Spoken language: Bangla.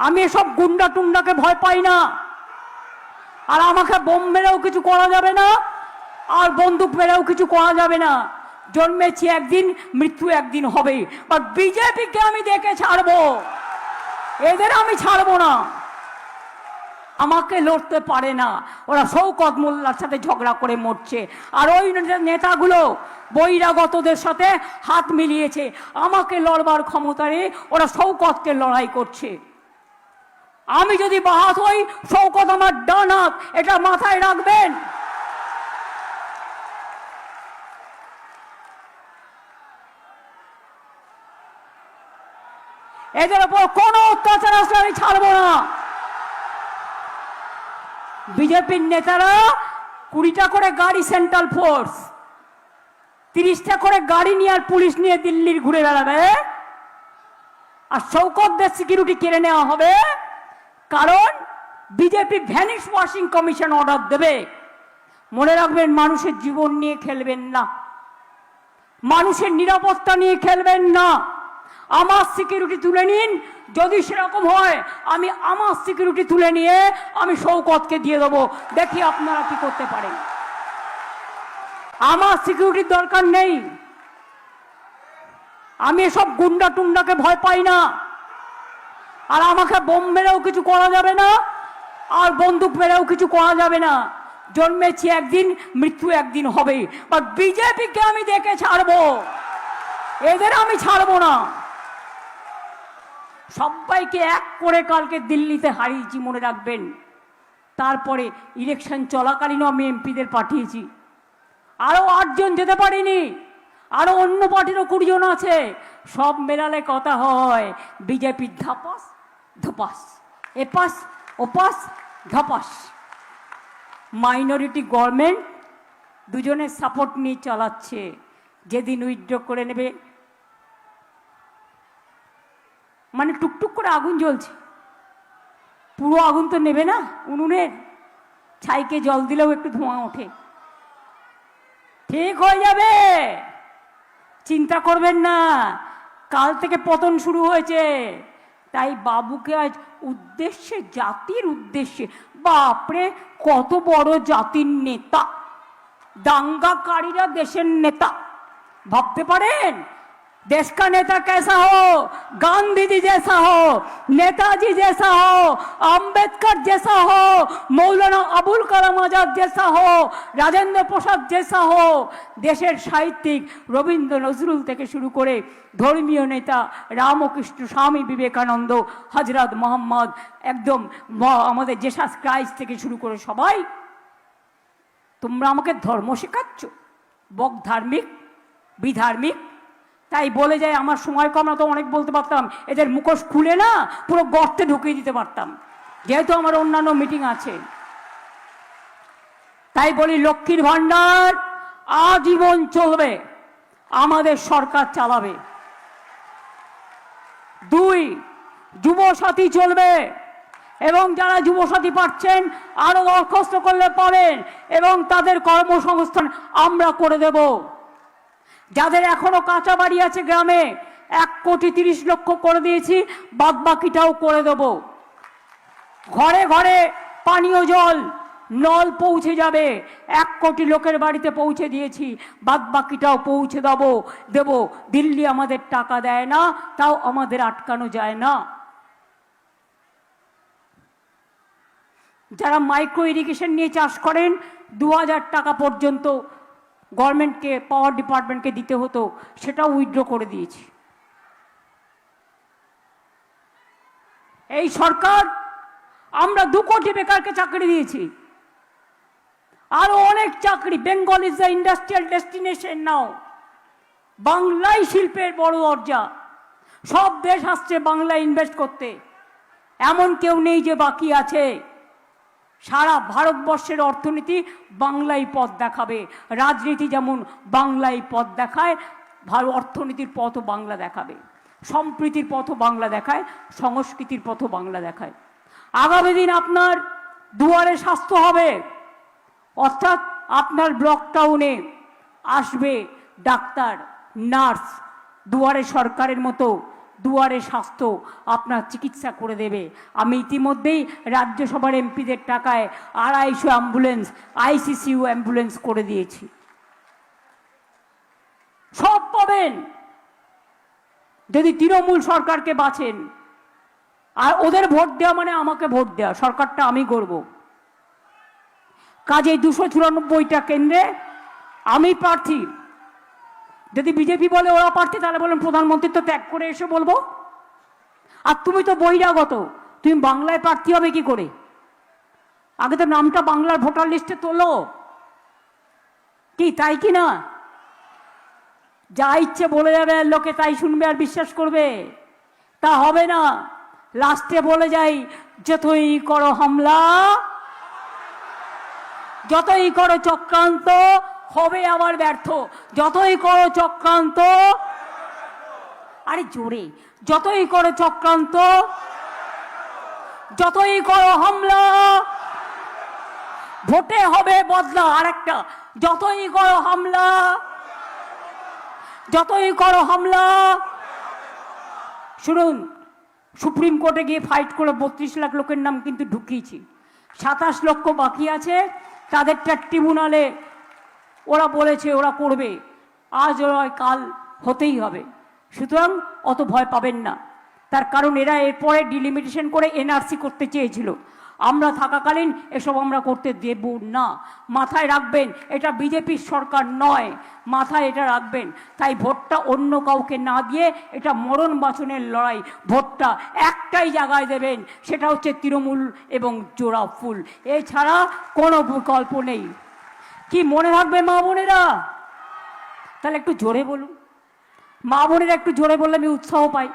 আমি এসব গুন্ডা টুন্ডাকে ভয় পাই না। আর আমাকে বোম মেরেও কিছু করা যাবে না, আর বন্দুক মেরেও কিছু করা যাবে না। জন্মেছি একদিন, মৃত্যু একদিন হবে। বাট বিজেপিকে আমি দেখে ছাড়বো, এদের আমি ছাড়বো না। আমাকে লড়তে পারে না। ওরা শওকত মোল্লার সাথে ঝগড়া করে মরছে, আর ওই নেতাগুলো বহিরাগতদের সাথে হাত মিলিয়েছে। আমাকে লড়বার ক্ষমতায় ওরা শওকতকে লড়াই করছে। আমি যদি বাহাত হই, শওকত আমার ডান হাত, এটা মাথায় রাখবেন। এদের উপর কোনো অত্যাচার আসলে আমি ছাড়বো না। বিজেপির নেতারা 20টা করে গাড়ি সেন্ট্রাল ফোর্স, 30টা করে গাড়ি নিয়ে আর পুলিশ নিয়ে দিল্লির ঘুরে বেড়াবে, আর শওকতদের সিকিউরিটি কেড়ে নেওয়া হবে। কারণ BJP vanish washing commission order দেবে। মনে রাখবেন, মানুষের জীবন নিয়ে খেলবেন না, মানুষের নিরাপত্তা নিয়ে খেলবেন না। আমার সিকিউরিটি তুলে নিন। যদি সেরকম হয়, আমি আমার সিকিউরিটি তুলে নিয়ে আমি শওকতকে দিয়ে দেবো। দেখি আপনারা কি করতে পারেন। আমার সিকিউরিটির দরকার নেই। আমি এসব গুন্ডা টুন্ডাকে ভয় পাই না। আর আমাকে বোম মেরেও কিছু করা যাবে না, আর বন্দুক মেরেও কিছু করা যাবে না। জন্মেছি একদিন, মৃত্যু একদিন হবে। বাট বিজেপিকে আমি দেখে ছাড়বো, এদের আমি ছাড়বো না। সবাইকে এক করে কালকে দিল্লিতে হারিয়েছি, মনে রাখবেন। তারপরে ইলেকশন চলাকালীনও আমি এমপিদের পাঠিয়েছি। আরো 8 জন যেতে পারিনি, আরো অন্য পার্টিরও 20 জন আছে। সব মেলালে কথা হয় বিজেপির ধাপাস ধপাস, এপাস ওপাস ধপাস। মাইনরিটি গভর্নমেন্ট দুজনের সাপোর্ট নিয়ে চালাচ্ছে। যেদিন উইথড্র করে নেবে, মানে টুকটুক করে আগুন জ্বলছে, পুরো আগুন তো নেবে না। উনুনের ছাইকে জল দিলেও একটু ধোঁয়া ওঠে। ঠিক হয়ে যাবে, চিন্তা করবেন না। কাল থেকে পতন শুরু হয়েছে। তাই বাবুকে আজ উদ্দেশ্যে, জাতির উদ্দেশ্যে, বাপরে কত বড় জাতির নেতা, দাঙ্গাকারীরা দেশের নেতা। ভাবতে পারেন देश का नेता कैसा हो, गांधी जी जैसा हो, नेताजी जैसा हो, अम्बेडकर जैसा हो, मौलाना अबुल कलाम आजाद जैसा हो, राजेंद्र प्रसाद जैसा हो। देशेर साहित्यिक रवींद्र नजरुल থেকে শুরু করে ধর্মীয় নেতা রামকৃষ্ণ, স্বামী বিবেকানন্দ, হযরত মোহাম্মদ, একদম আমাদের জেসাস ক্রাইস্ট থেকে শুরু করে সবাই। তোমরা আমাকে ধর্ম শেখাচ্ছ, বক ধার্মিক বিধার্মিক। তাই বলে যায়, আমার সময় কম না তো অনেক বলতে পারতাম। এদের মুখোশ খুলে না পুরো গর্তে ঢুকিয়ে দিতে পারতাম, যেহেতু আমার অন্যান্য মিটিং আছে। তাই বলি, লক্ষ্মীর ভান্ডার আজীবন চলবে, আমাদের সরকার চালাবে। 2, যুবসাথী চলবে, এবং যারা যুবসাথী পাচ্ছেন আরো দরখাস্ত করলে পাবেন, এবং তাদের কর্মসংস্থান আমরা করে দেব। যাদের এখনো কাঁচা বাড়ি আছে গ্রামে, 1,30,00,000 করে দিয়েছি, বাদ বাকিটাও করে দেব। ঘরে ঘরে পানীয় জল নল পৌঁছে যাবে, 1 কোটি লোকের বাড়িতে পৌঁছে দিয়েছি, বাদ বাকিটাও পৌঁছে দেব। দিল্লি আমাদের টাকা দেয় না, তাও আমাদের আটকানো যায় না। যারা মাইক্রো ইরিগেশন নিয়ে চাষ করেন, 2000 টাকা পর্যন্ত গভর্নমেন্টকে, পাওয়ার ডিপার্টমেন্টকে দিতে হতো, সেটাও উইথড্র করে দিয়েছি। এই সরকার আমরা 2 কোটি বেকারকে চাকরি দিয়েছি, আরো অনেক চাকরি। Bengal is the industrial destination now. বাংলায় শিল্পের বড় দরজা। সব দেশ আসছে বাংলায় ইনভেস্ট করতে, এমন কেউ নেই যে বাকি আছে। সারা ভারতবর্ষের অর্থনীতি বাংলায় পথ দেখাবে। রাজনীতি যেমন বাংলায় পথ দেখায়, অর্থনীতির পথও বাংলা দেখাবে, সম্প্রীতির পথও বাংলা দেখায়, সংস্কৃতির পথও বাংলা দেখায়। আগামী দিন আপনার দুয়ারে স্বাস্থ্য হবে, অর্থাৎ আপনার ব্লক টাউনে আসবে ডাক্তার, নার্স, দুয়ারে সরকারের মতো দুয়ারে স্বাস্থ্য আপনার চিকিৎসা করে দেবে। আমি ইতিমধ্যেই রাজ্যসভার এমপিদের টাকায় 250 অ্যাম্বুলেন্স, আইসিসিইউ অ্যাম্বুলেন্স করে দিয়েছি। সব পাবেন যদি তৃণমূল সরকারকে বাঁচেন। আর ওদের ভোট দেওয়া মানে আমাকে ভোট দেওয়া, সরকারটা আমি করব। কাজেই 294টা কেন্দ্রে আমি প্রার্থী। যদি বিজেপি বলে ওরা প্রার্থী, তাহলে বলেন প্রধানমন্ত্রী তো ত্যাগ করে এসে বলবো। আর তুমি তো বহিরাগত, তুমি বাংলায় প্রার্থী হবে কি করে? আগে তো নামটা বাংলার ভোটার লিস্টে তোলো, কি তাই কি না? যা ইচ্ছে বলে যাবে, লোকে তাই শুনবে আর বিশ্বাস করবে, তা হবে না। লাস্টে বলে যাই, যতই করো হামলা, যতই করো চক্রান্ত, হবে আবার ব্যর্থ। যতই করো চক্রান্ত, আরে জোরে, যতই করো চক্রান্ত, যতই করো হামলা, ভোটে হবে বদলা। আরেকটা, যতই করো হামলা, যতই করো হামলা। শুনুন, সুপ্রিম কোর্টে গিয়ে ফাইট করে 32 লাখ লোকের নাম কিন্তু ঢুকিয়েছি। 27 লক্ষ বাকি আছে, তাদেরটা ট্রিব্যুনালে ওরা বলেছে ওরা করবে। আজ ওরা কাল হতেই হবে। সুতরাং অত ভয় পাবেন না। তার কারণ এরা এরপরে ডিলিমিটেশন করে এনআরসি করতে চেয়েছিল। আমরা থাকাকালীন এসব আমরা করতে দেব না। মাথায় রাখবেন, এটা বিজেপির সরকার নয়, মাথায় এটা রাখবেন। তাই ভোটটা অন্য কাউকে না দিয়ে, এটা মরণ বাঁচনের লড়াই। ভোটটা একটাই জায়গায় দেবেন, সেটা হচ্ছে তৃণমূল এবং জোড়া ফুল। এছাড়া কোনো বিকল্প নেই। কি মনে রাখবে মা বোনেরা? তাহলে একটু জোরে বলুন। মা বোনেরা একটু জোরে বললে আমি উৎসাহ পাই।